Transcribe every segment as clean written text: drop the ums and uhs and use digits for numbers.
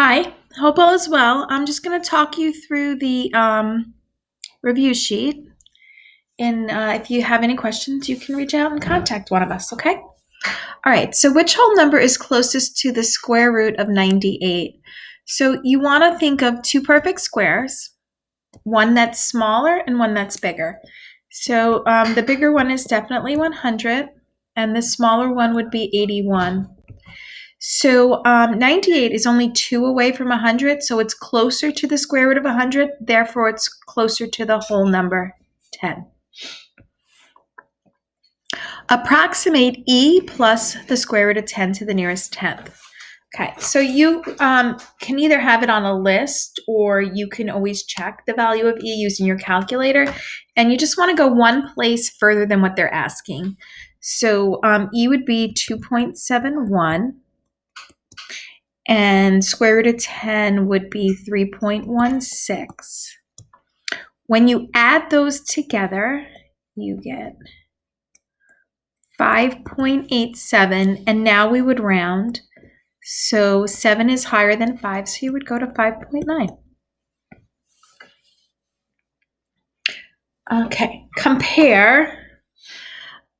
Hi, hope all is well. I'm just going to talk you through the review sheet. And if you have any questions, you can reach out and contact one of us, okay? All right, so which whole number is closest to the square root of 98? So you want to think of two perfect squares, one that's smaller and one that's bigger. So the bigger one is definitely 100, and the smaller one would be 81. So 98 is only 2 away from 100, so it's closer to the square root of 100. Therefore, it's closer to the whole number 10. Approximate e plus the square root of 10 to the nearest tenth. Okay, so you can either have it on a list or you can always check the value of e using your calculator. And you just want to go one place further than what they're asking. So e would be 2.71. And square root of 10 would be 3.16. When you add those together, you get 5.87, and now we would round. So 7 is higher than 5, so you would go to 5.9. Okay, compare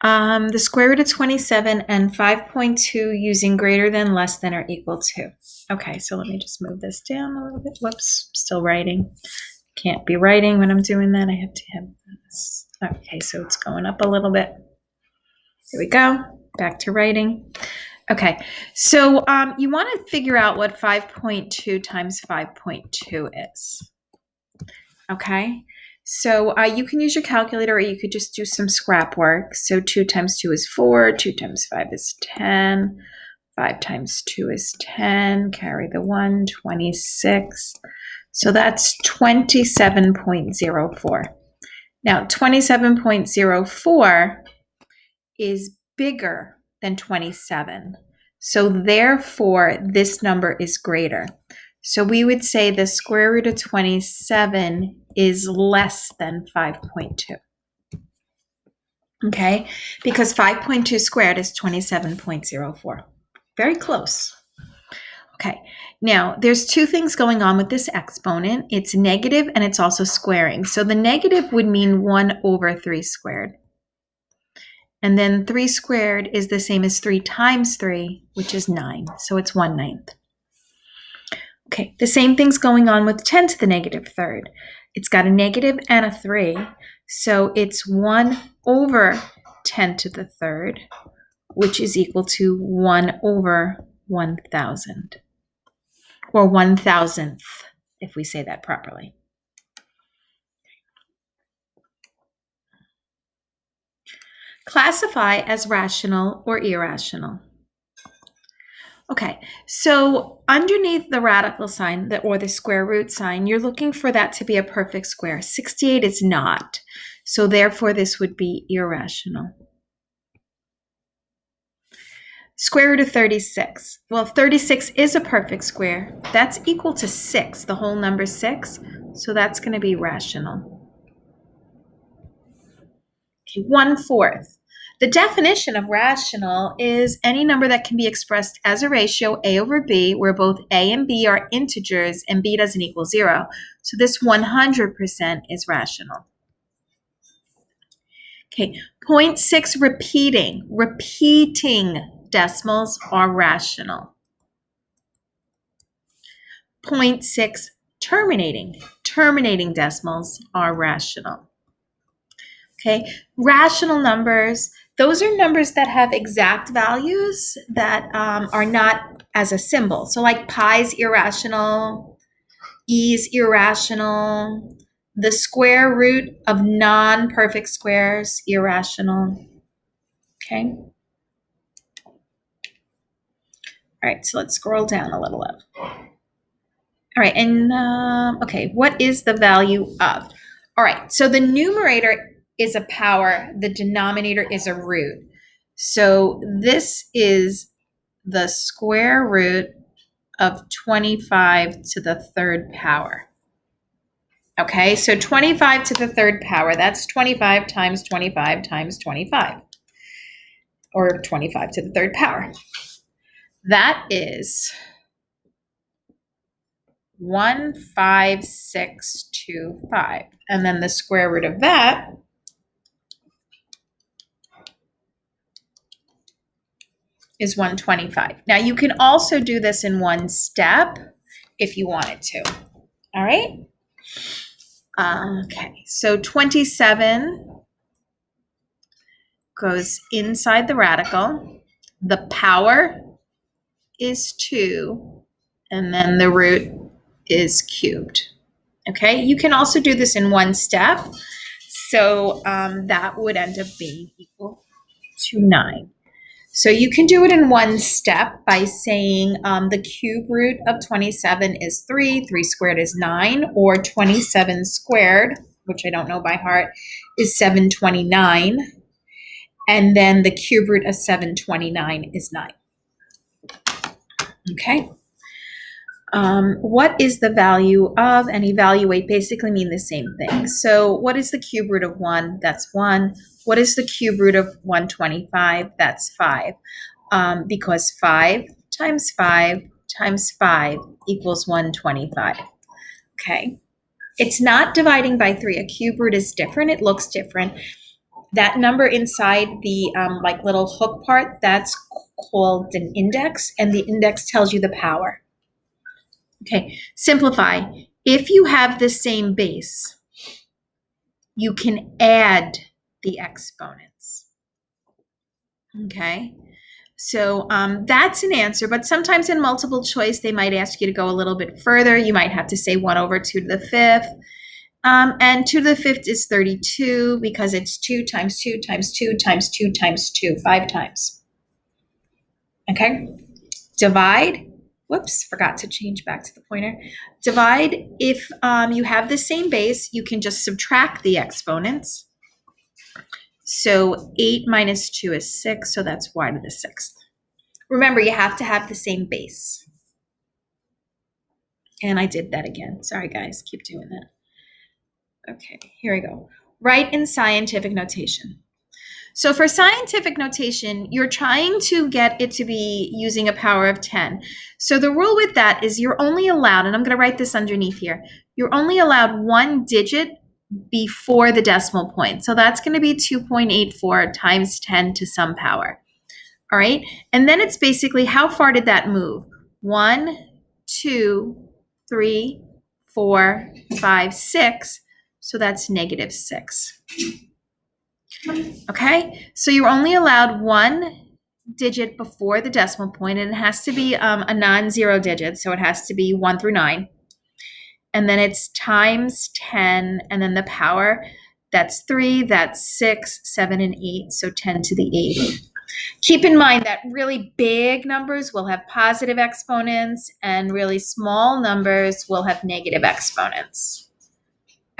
the square root of 27 and 5.2 using greater than, less than, or equal to. Okay, so let me just move this down a little bit. Whoops, still writing. Can't be writing when I'm doing that. I have to have this. Okay, so it's going up a little bit. Here we go. Back to writing. Okay, so you want to figure out what 5.2 times 5.2 is. Okay, so you can use your calculator or you could just do some scrap work. So 2 times 2 is 4, 2 times 5 is 10, 5 times 2 is 10, carry the 1, 26. So that's 27.04. Now, 27.04 is bigger than 27. So therefore, this number is greater. So we would say the square root of 27 is less than 5.2. Okay? Because 5.2 squared is 27.04. Very close. Okay, now there's two things going on with this exponent. It's negative and it's also squaring. So the negative would mean 1 over 3 squared. And then 3 squared is the same as 3 times 3, which is 9. So it's 1/9. Okay, the same thing's going on with 10 to the negative third. It's got a negative and a 3. So it's 1 over 10 to the third, which is equal to 1 over 1,000. Or 1,000th, if we say that properly. Classify as rational or irrational. Okay, so underneath the radical sign or the square root sign, you're looking for that to be a perfect square. 68 is not, so therefore this would be irrational. Square root of 36. Well, 36 is a perfect square. That's equal to 6, the whole number 6. So that's going to be rational. Okay, 1/4. The definition of rational is any number that can be expressed as a ratio A over B, where both A and B are integers and B doesn't equal 0. So this 100% is rational. Okay, 0.6 repeating decimals are rational. 0.6 terminating decimals are rational. Okay, rational numbers, those are numbers that have exact values that are not as a symbol. So like pi is irrational, e is irrational, the square root of non-perfect squares, irrational. Okay. All right, so let's scroll down a little bit. All right, and okay, what is the value of? All right, so the numerator is a power, the denominator is a root. So this is the square root of 25 to the third power. Okay, so 25 to the third power, that's 25 times 25 times 25, or 25 to the third power. That is 15625. And then the square root of that is 125. Now you can also do this in one step if you wanted to. All right. Okay, so 27 goes inside the radical. The power is 2, and then the root is cubed. Okay, you can also do this in one step. So that would end up being equal to 9. So you can do it in one step by saying the cube root of 27 is 3, 3 squared is 9, or 27 squared, which I don't know by heart, is 729. And then the cube root of 729 is 9. Okay. What is the value of, and evaluate basically mean the same thing. So what is the cube root of 1? That's 1. What is the cube root of 125? That's 5. Because 5 times 5 times 5 equals 125. Okay. It's not dividing by 3. A cube root is different. It looks different. That number inside the like little hook part, that's called an index, and the index tells you the power. Okay, simplify. If you have the same base, you can add the exponents. Okay, so that's an answer, but sometimes in multiple choice, they might ask you to go a little bit further. You might have to say 1 over 2 to the 5th. And 2 to the 5th is 32 because it's 2 times 2 times 2 times 2 times 2, 5 times. Okay, divide. Whoops, forgot to change back to the pointer. Divide, if you have the same base, you can just subtract the exponents. So 8 minus 2 is 6, so that's y to the 6th. Remember, you have to have the same base. And I did that again. Sorry, guys, keep doing that. Okay, here we go. Write in scientific notation. So for scientific notation, you're trying to get it to be using a power of 10. So the rule with that is you're only allowed, and I'm going to write this underneath here, you're only allowed 1 digit before the decimal point. So that's going to be 2.84 times 10 to some power. All right. And then it's basically how far did that move? 1, 2, 3, 4, 5, 6. So that's -6. Okay, so you're only allowed 1 digit before the decimal point, and it has to be a non-zero digit, so it has to be 1 through 9. And then it's times 10, and then the power, that's 3, that's 6, 7, and 8, so 10 to the 8. Keep in mind that really big numbers will have positive exponents, and really small numbers will have negative exponents.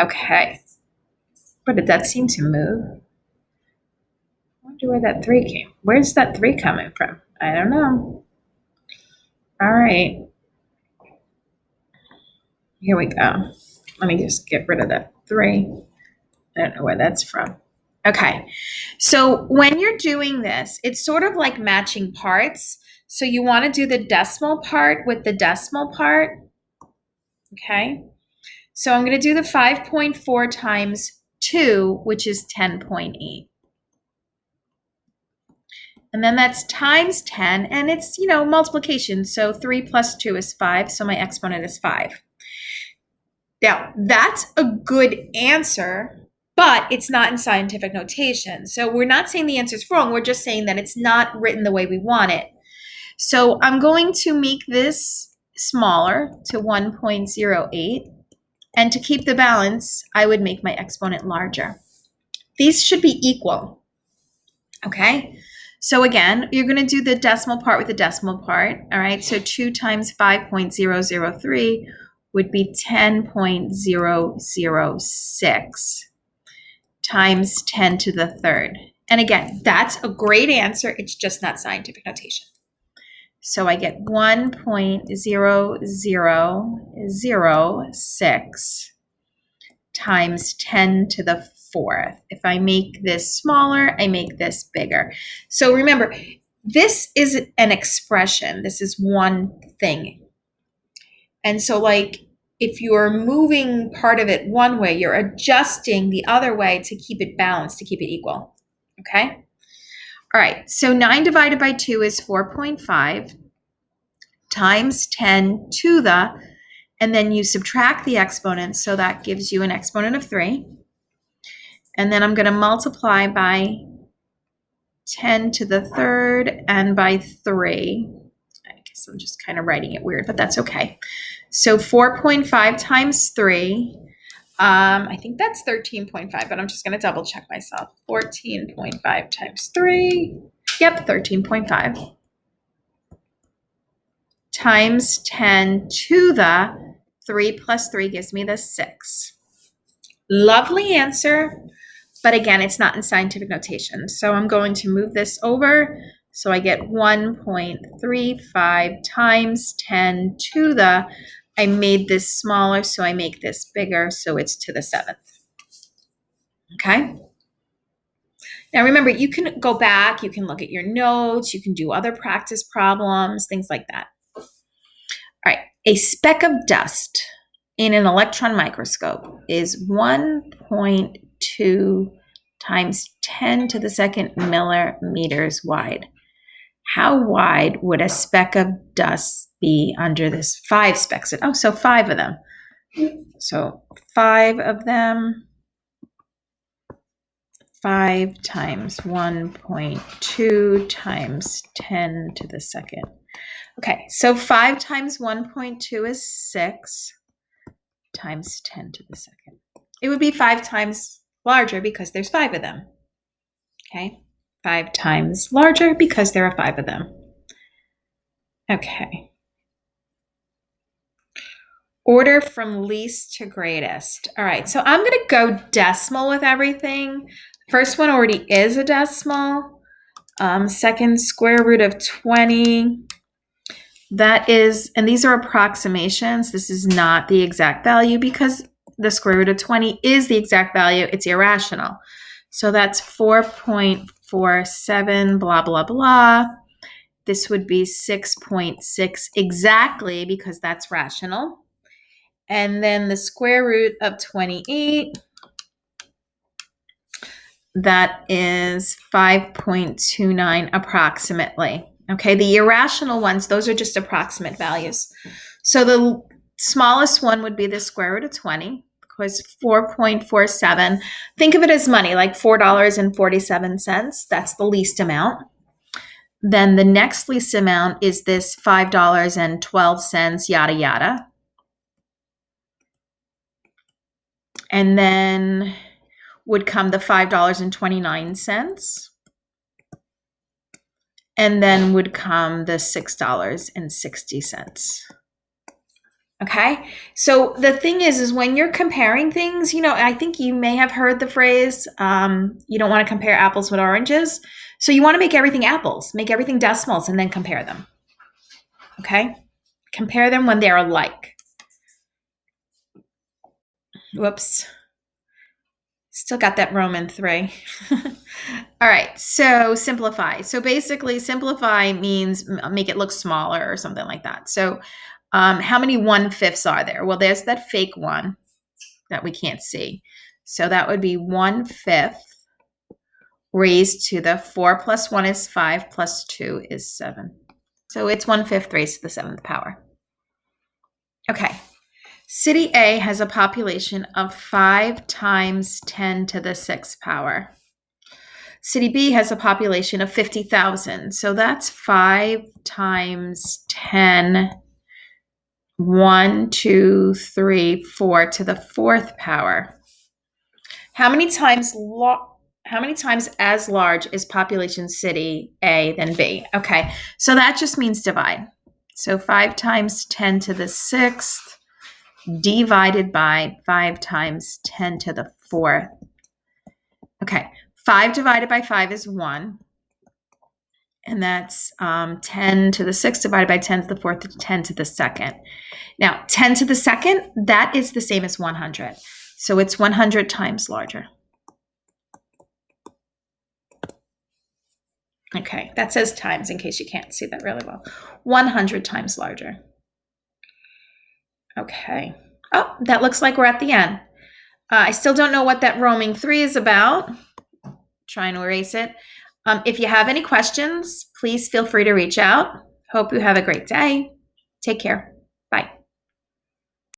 Okay, but did that seem to move? I wonder where that 3 came. Where's that 3 coming from? I don't know. All right. Here we go. Let me just get rid of that 3. I don't know where that's from. Okay. So when you're doing this, it's sort of like matching parts. So you want to do the decimal part with the decimal part. Okay. So I'm going to do the 5.4 times 2, which is 10.8. And then that's times 10, and it's, multiplication. So 3 plus 2 is 5, so my exponent is 5. Now, that's a good answer, but it's not in scientific notation. So we're not saying the answer is wrong. We're just saying that it's not written the way we want it. So I'm going to make this smaller to 1.08. And to keep the balance, I would make my exponent larger. These should be equal. Okay? So again, you're going to do the decimal part with the decimal part. All right, so 2 times 5.003 would be 10.006 times 10 to the 3rd. And again, that's a great answer. It's just not scientific notation. So I get 1.0006 times 10 to the 4th. If I make this smaller, I make this bigger. So remember, this is an expression. This is one thing. And so like if you're moving part of it one way, you're adjusting the other way to keep it balanced, to keep it equal. Okay? All right, so 9 divided by 2 is 4.5 times 10 to the, and then you subtract the exponent, so that gives you an exponent of 3. And then I'm going to multiply by 10 to the third and by 3. I guess I'm just kind of writing it weird, but that's okay. So 4.5 times 3, I think that's 13.5, but I'm just going to double check myself. 14.5 times 3, yep, 13.5. Times 10 to the 3 plus 3 gives me the 6. Lovely answer, but again, it's not in scientific notation. So I'm going to move this over. So I get 1.35 times 10 to the, I made this smaller, so I make this bigger, so it's to the 7th. Okay? Now remember, you can go back, you can look at your notes, you can do other practice problems, things like that. All right, a speck of dust in an electron microscope is 1.2 times 10 to the second millimeters wide. How wide would a speck of dust be under this? 5 specks. Oh, so 5 of them. So 5 of them. 5 times 1.2 times 10 to the second. Okay, so 5 times 1.2 is 6 times 10 to the second. It would be 5 times larger because there's 5 of them. Okay, 5 times larger because there are 5 of them. Okay. Order from least to greatest. All right, so I'm going to go decimal with everything. First one already is a decimal. Second, square root of 20. That is, and these are approximations. This is not the exact value because the square root of 20 is the exact value. It's irrational. So that's 4.47, blah, blah, blah. This would be 6.6 exactly because that's rational. And then the square root of 28, that is 5.29 approximately. Okay, the irrational ones, those are just approximate values. So the smallest one would be the square root of 20, because 4.47. Think of it as money, like $4.47. That's the least amount. Then the next least amount is this $5.12, yada, yada. And then would come the $5.29. And then would come the $6.60. Okay, so the thing is when you're comparing things, you know, I think you may have heard the phrase, you don't want to compare apples with oranges. So you want to make everything apples, make everything decimals, and then compare them. Okay, compare them when they're alike. Whoops. Still got that Roman 3. All right, so simplify. So basically, simplify means make it look smaller or something like that. So how many 1/5 are there? Well, there's that fake one that we can't see. So that would be 1/5 raised to the 4 plus 1 is 5 plus 2 is 7. So it's 1/5 raised to the 7th power. Okay. City A has a population of 5 times 10 to the 6th power. City B has a population of 50,000. So that's 5 times 10, 1, 2, 3, 4 to the 4th power. How many times as large is population city A than B? Okay, so that just means divide. So 5 times 10 to the 6th divided by 5 times 10 to the 4th. Okay, 5 divided by 5 is 1. And that's 10 to the 6th divided by 10 to the 4th, 10 to the 2nd. Now, 10 to the 2nd, that is the same as 100. So it's 100 times larger. Okay, that says times in case you can't see that really well. 100 times larger. Okay, Oh, that looks like we're at the end. I still don't know what that roaming 3 is about. Trying to erase it. If you have any questions, please feel free to reach out. Hope you have a great day. Take care.